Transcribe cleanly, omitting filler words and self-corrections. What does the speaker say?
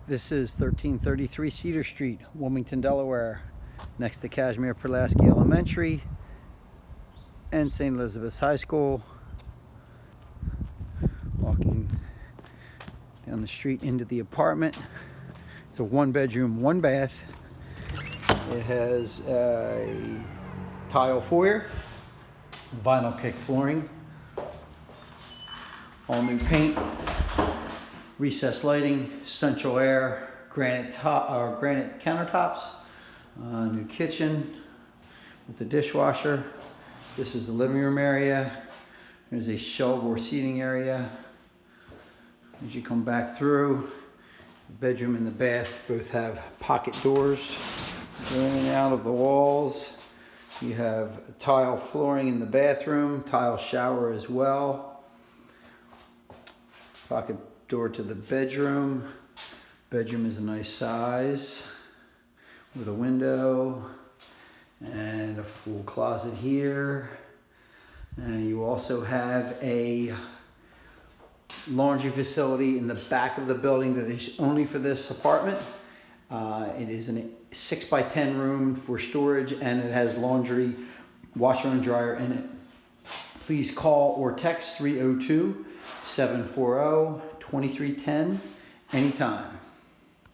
This is 1333 Cedar Street, Wilmington, Delaware, next to Kashmir Pulaski Elementary and St. Elizabeth's High School. Walking down the street into the apartment. It's a 1-bedroom, 1-bath. It has a tile foyer, vinyl kick flooring, all new paint, recessed lighting, central air, granite countertops, new kitchen with the dishwasher. This is the living room area. There's a shelf or seating area. As you come back through, the bedroom and the bath both have pocket doors going in and out of the walls. You have tile flooring in the bathroom, tile shower as well. Pocket door to the bedroom. Bedroom is a nice size with a window and a full closet here. And you also have a laundry facility in the back of the building that is only for this apartment. It is a 6x10 room for storage, and it has laundry, washer and dryer in it. Please call or text 302-740-2310 anytime.